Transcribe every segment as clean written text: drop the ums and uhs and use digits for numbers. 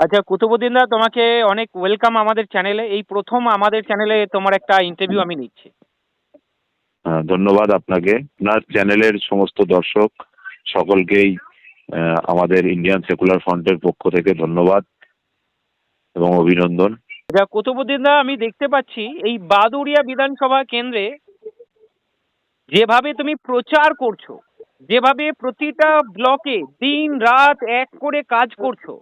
আচ্ছা কুতুবুদ্দিন দা, তোমাকে অনেক ওয়েলকাম আমাদের চ্যানেলে। এই প্রথম আমাদের চ্যানেলে তোমার একটা ইন্টারভিউ আমি নিচ্ছি। ধন্যবাদ আপনাকে, আপনার চ্যানেলের সমস্ত দর্শক সকলকেই আমাদের ইন্ডিয়ান সেকুলার ফ্রন্টের পক্ষ থেকে ধন্যবাদ এবং অভিনন্দন। আচ্ছা কুতুবুদ্দিন দা, আমি দেখতে পাচ্ছি এই বাদুড়িয়া বিধানসভা কেন্দ্রে যেভাবে তুমি প্রচার করছো, যেভাবে প্রতিটা ব্লকে দিন রাত এক করে কাজ করছো,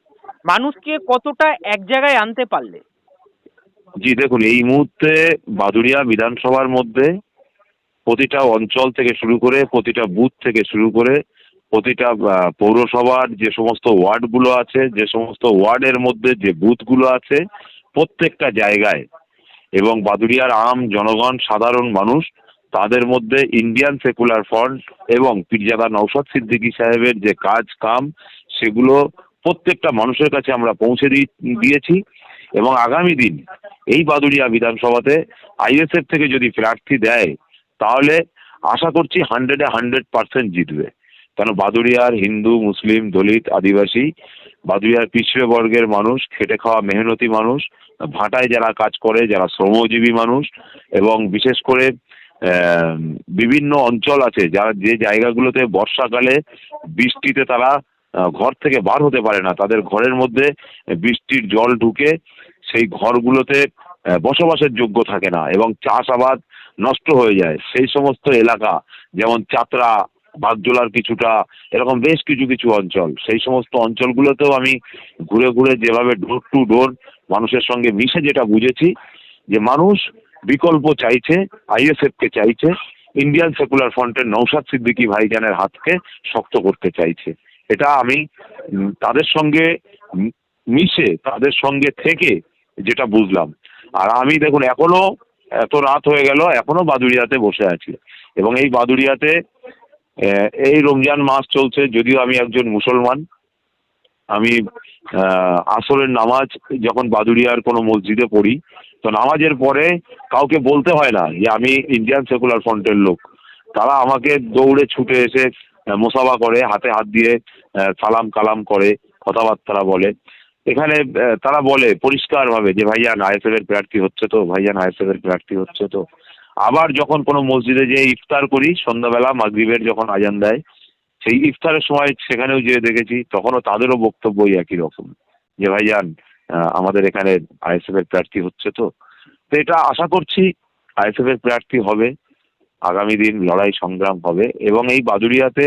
মানুষকে কতটা এক জায়গায় আনতে পারলে? জি দেখুন, এই মুহূর্তে বাদুড়িয়া বিধানসভার মধ্যে প্রতিটা অঞ্চল থেকে শুরু করে, প্রতিটা বুথ থেকে শুরু করে, প্রতিটা পৌরসভার যে সমস্ত ওয়ার্ডগুলো আছে, যে সমস্ত ওয়ার্ডের মধ্যে যে বুথগুলো আছে, প্রত্যেকটা জায়গায় এবং বাদুড়িয়ার আম জনগণ, সাধারণ মানুষ, তাদের মধ্যে ইন্ডিয়ান সেকুলার ফ্রন্ট এবং পীরজাদা নওশাদ সিদ্দিকী সাহেবের যে কাজ কাম, সেগুলো প্রত্যেকটা মানুষের কাছে আমরা পৌঁছে দিয়েছি। এবং আগামী দিন এই বাদুড়িয়া বিধানসভাতে আইএসএফ থেকে যদি প্রার্থী দেয়, তাহলে আশা করছি 100% জিতবে। কারণ বাদুড়িয়ার হিন্দু, মুসলিম, দলিত, আদিবাসী, বাদুড়িয়ার পিছড়ে বর্গের মানুষ, খেটে খাওয়া মেহনতি মানুষ, ভাটায় যারা কাজ করে, যারা শ্রমজীবী মানুষ, এবং বিশেষ করে বিভিন্ন অঞ্চল আছে যারা যে জায়গাগুলোতে বর্ষাকালে বৃষ্টিতে তারা ঘর থেকে বার হতে পারে না, তাদের ঘরের মধ্যে বৃষ্টির জল ঢুকে সেই ঘরগুলোতে বসবাসের যোগ্য থাকে না এবং চাষাবাদ নষ্ট হয়ে যায়, সেই সমস্ত এলাকা, যেমন চাতরা, বাগজোলার কিছুটা, এরকম বেশ কিছু কিছু অঞ্চল, সেই সমস্ত অঞ্চলগুলোতেও আমি ঘুরে ঘুরে যেভাবে ডোর টু ডোর মানুষের সঙ্গে মিশে যেটা বুঝেছি, যে মানুষ বিকল্প চাইছে, আইএসএফ কে চাইছে, ইন্ডিয়ান সেকুলার ফ্রন্টের নওশাদ সিদ্দিকী ভাইজানের হাতকে শক্ত করতে চাইছে। এটা আমি তাদের সঙ্গে মিশে, তাদের সঙ্গে থেকে যেটা বুঝলাম। আর আমি দেখুন, এখনো এত রাত হয়ে গেল, এখনো বাদুড়িয়াতে বসে আছি। এবং এই বাদুড়িয়াতে এই রমজান মাস চলছে, যদিও আমি একজন মুসলমান, আমি আসরের নামাজ যখন বাদুড়িয়ার কোনো মসজিদে পড়ি, তো নামাজের পরে কাউকে বলতে হয় না যে আমি ইন্ডিয়ান সেকুলার ফ্রন্টের লোক। তারা আমাকে দৌড়ে ছুটে এসে মোসাফা করে, হাতে হাত দিয়ে সালাম কালাম করে, কথাবার্তা বলে। এখানে তারা বলে পরিষ্কারভাবে যে ভাইজান আইএসএফ এর প্রার্থী হচ্ছে তো, ভাইজান আইএসএফ এর প্রার্থী হচ্ছে তো। আবার যখন কোনো মসজিদে যেয়ে ইফতার করি, সন্ধ্যাবেলা মাগরিবের যখন আজান দেয়, সেই ইফতারের সময় সেখানেও যেয়ে দেখেছি, তখনও তাদেরও বক্তব্যই একই রকম, যে ভাইজান আমাদের এখানে আইএসএফ এর প্রার্থী হচ্ছে তো। তো এটা আশা করছি আইএসএফ এর প্রার্থী হবে, আগামী দিন লড়াই সংগ্রাম হবে। এবং এই বাদুড়িয়াতে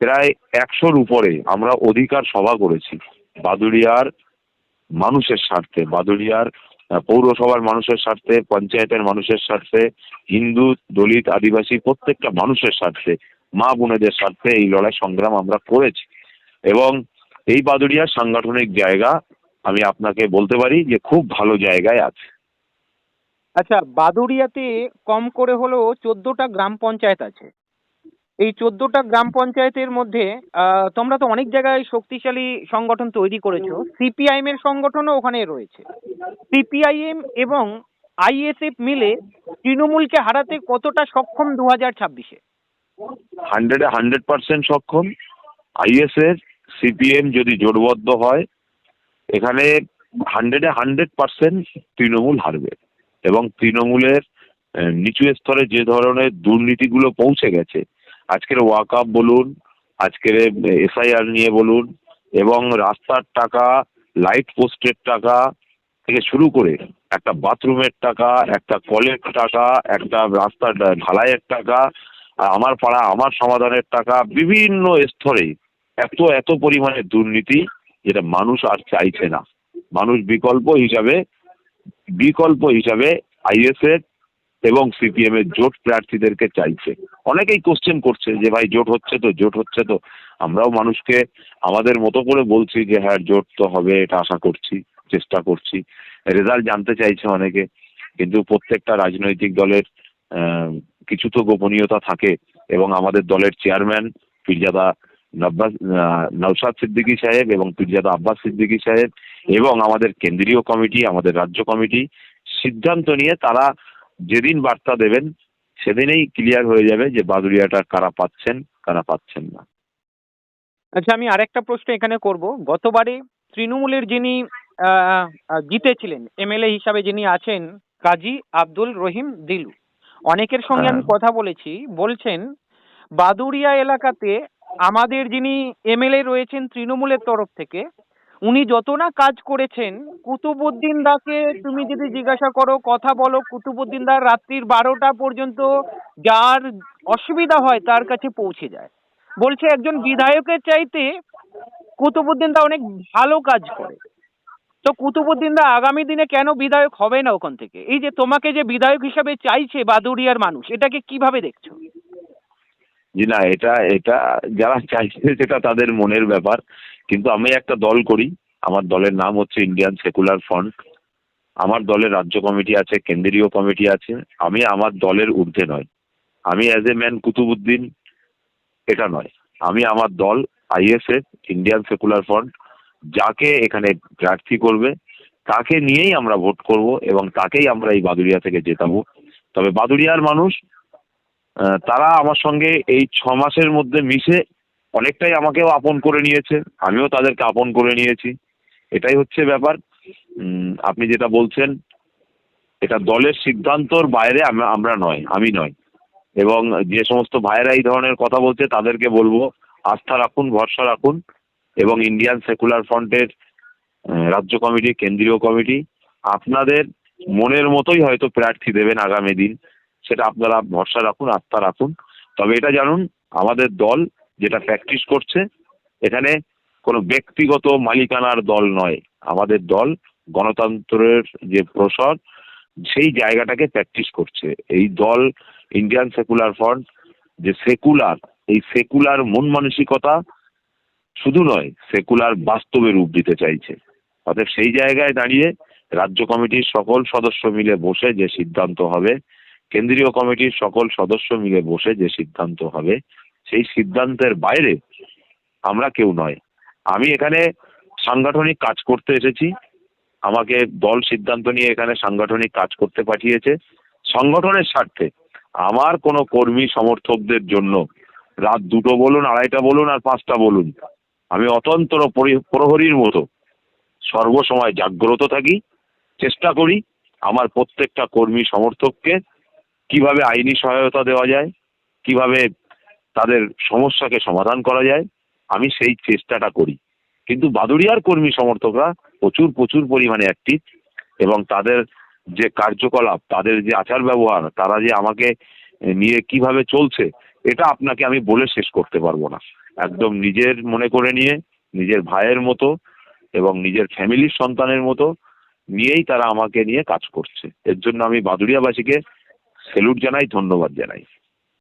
প্রায় 100-র উপরে আমরা অধিকার সভা করেছি বাদুড়িয়ার মানুষের স্বার্থে, বাদুড়িয়ার পৌরসভার মানুষের স্বার্থে, পঞ্চায়েতের মানুষের স্বার্থে, হিন্দু, দলিত, আদিবাসী প্রত্যেকটা মানুষের স্বার্থে, মা বোনেদের স্বার্থে এই লড়াই সংগ্রাম আমরা করেছি। এবং এই বাদুড়িয়ার সাংগঠনিক জায়গা আমি আপনাকে বলতে পারি যে খুব ভালো জায়গায় আছে। আচ্ছা, বাদুড়িয়াতে কম করে হলেও 14টা গ্রাম পঞ্চায়েত আছে। এই 14টা গ্রাম পঞ্চায়েতের মধ্যে তোমরা তো অনেক জায়গায় শক্তিশালী সংগঠন তৈরি করেছো। সিপিআইএম এর সংগঠনও ওখানে রয়েছে। সিপিআইএম এবং আইএসএফ মিলে তৃণমূলকে হারাতে কতটা সক্ষম 2026-এ? 100% সক্ষম। আইএসএফ, সিপিএম যদি জোটবদ্ধ হয়, এখানে 100% তৃণমূল হারবে। এবং তৃণমূলের নিচু স্তরে যে ধরনের দুর্নীতিগুলো পৌঁছে গেছে, আজকের ওয়াকআপ বলুন, আজকের এসআইআর নিয়ে বলুন, এবং রাস্তার টাকা, লাইট পোস্টের টাকা থেকে শুরু করে একটা বাথরুমের টাকা, একটা কলের টাকা, একটা রাস্তার ঢালাইয়ের টাকা, আর আমার পাড়া আমার সমাধানের টাকা, বিভিন্ন স্তরে এত এত পরিমাণে দুর্নীতি, যেটা মানুষ আর চাইছে না। মানুষ বিকল্প হিসাবে আইএসএফ এবং সিপিএম এর জোট প্রার্থীদেরকে চাইছে। অনেকেই কোশ্চেন করছে যে ভাই জোট হচ্ছে তো। আমরাও মানুষকে আমাদের মতো করে বলছি যে হ্যাঁ জোট তো হবে, এটা আশা করছি, চেষ্টা করছি। রেজাল্ট জানতে চাইছে অনেকে, কিন্তু প্রত্যেকটা রাজনৈতিক দলের কিছু তো গোপনীয়তা থাকে। এবং আমাদের দলের চেয়ারম্যান পীরজাদা নওশাদ সিদ্দিকী সাহেব এবং পীরজাদা আব্বাস সিদ্দিকী সাহেব এবং আমাদের কেন্দ্রীয় কমিটি, আমাদের রাজ্য কমিটি সিদ্ধান্ত নিয়ে তারা যেদিন বার্তা দেবেন, সেদিনেই ক্লিয়ার হয়ে যাবে যে বাদুড়িয়াটা কারা পাচ্ছেন, কারা পাচ্ছেন না। আচ্ছা, আমি আরেকটা প্রশ্ন এখানে করব। গতবারে তৃণমূলের যিনি জিতেছিলেন এমএলএ হিসাবে যিনি আছেন, কাজী আব্দুল রহিম দিলু, অনেকের সঙ্গে হ্যাঁ। আমি কথা বলেছি, বলছেন বাদুড়িয়া এলাকাতে আমাদের যিনি এমএলএ রয়েছেন তৃণমূলের তরফ থেকে, উনি যত না কাজ করেছেন, কুতুবুদ্দিন দাকে তুমি যদি জিজ্ঞাসা করো, কথা বলো, কুতুবুদ্দিন দা রাত্রির 12টা পর্যন্ত যার অসুবিধা হয় তার কাছে পৌঁছে যায়। বলছে একজন বিধায়কের চাইতে কুতুবুদ্দিন দা অনেক ভালো কাজ করে। তো কুতুবুদ্দিন দা আগামী দিনে কেন বিধায়ক হবে না ওখান থেকে? এই যে তোমাকে যে বিধায়ক হিসাবে চাইছে বাদুড়িয়ার মানুষ, এটাকে কিভাবে দেখছো? জি না, এটা এটা যারা চাইছে সেটা তাদের মনের ব্যাপার, কিন্তু আমি একটা দল করি। আমার দলের নাম হচ্ছে ইন্ডিয়ান সেকুলার ফ্রন্ট। আমার দলের রাজ্য কমিটি আছে, কেন্দ্রীয় কমিটি আছে। আমি আমার দলের ঊর্ধ্বে নয়। আমি অ্যাজ এ ম্যান কুতুবুদ্দিন এটা নয়। আমি আমার দল আইএসএফ, ইন্ডিয়ান সেকুলার ফ্রন্ট, যাকে এখানে প্রার্থী করবে তাকে নিয়েই আমরা ভোট করব এবং তাকেই আমরা এই বাদুড়িয়া থেকে জেতাবো। তবে বাদুড়িয়ার মানুষ তারা আমার সঙ্গে এই 6 মাসের মধ্যে মিশে অনেকটাই আমাকেও আপন করে নিয়েছে, আমিও তাদেরকে আপন করে নিয়েছি। এটাই হচ্ছে ব্যাপার। আপনি যেটা বলছেন এটা দলের সিদ্ধান্তর বাইরে আমরা নয়, আমি নয়। এবং যে সমস্ত ভাইয়েরা এই ধরনের কথা বলছে তাদেরকে বলবো আস্থা রাখুন, ভরসা রাখুন এবং ইন্ডিয়ান সেকুলার ফ্রন্টের রাজ্য কমিটি, কেন্দ্রীয় কমিটি আপনাদের মনের মতোই হয়তো প্রার্থী দেবেন আগামী দিন। সেটা আপনারা ভরসা রাখুন, আস্থা রাখুন। তবে এটা জানুন, আমাদের দল যেটা প্র্যাকটিস করছে এখানে কোনো ব্যক্তিগত মালিকানার দল নয়। আমাদের দল গণতন্ত্রের যে প্রসার সেই জায়গাটাকে প্র্যাকটিস করছে। এই দল ইন্ডিয়ান সেকুলার ফ্রন্ট যে সেকুলার, এই সেকুলার মন মানসিকতা শুধু নয়, সেকুলার বাস্তবে রূপ দিতে চাইছে। অতএব সেই জায়গায় দাঁড়িয়ে রাজ্য কমিটির সকল সদস্য মিলে বসে যে সিদ্ধান্ত হবে, কেন্দ্রীয় কমিটির সকল সদস্য মিলে বসে যে সিদ্ধান্ত হবে, সেই সিদ্ধান্তের বাইরে আমরা কেউ নয়। আমি এখানে সাংগঠনিক কাজ করতে এসেছি। আমাকে দল সিদ্ধান্ত নিয়ে এখানে সাংগঠনিক কাজ করতে পাঠিয়েছে। সংগঠনের স্বার্থে আমার কোনো কর্মী সমর্থকদের জন্য রাত 2টো বলুন, 2:30টা বলুন আর 5টা বলুন, আমি অতন্ত্র প্রহরীর মতো সর্বসময় জাগ্রত থাকি। চেষ্টা করি আমার প্রত্যেকটা কর্মী সমর্থককে কিভাবে আইনি সহায়তা দেওয়া যায়, কিভাবে তাদের সমস্যাকে সমাধান করা যায়, আমি সেই চেষ্টাটা করি। কিন্তু বাদুড়িয়ার কর্মী সমর্থকরা প্রচুর প্রচুর পরিমাণে অ্যাক্টিভ এবং তাদের যে কার্যকলাপ, তাদের যে আচার ব্যবহার, তারা যে আমাকে নিয়ে কিভাবে চলছে, এটা আপনাকে আমি বলে শেষ করতে পারবো না। একদম নিজের মনে করে নিয়ে, নিজের ভাইয়ের মতো এবং নিজের ফ্যামিলির সন্তানের মতো নিয়েই তারা আমাকে নিয়ে কাজ করছে। এর জন্য আমি বাদুড়িয়াবাসীকে স্যালুট জানাই, ধন্যবাদ জানাই।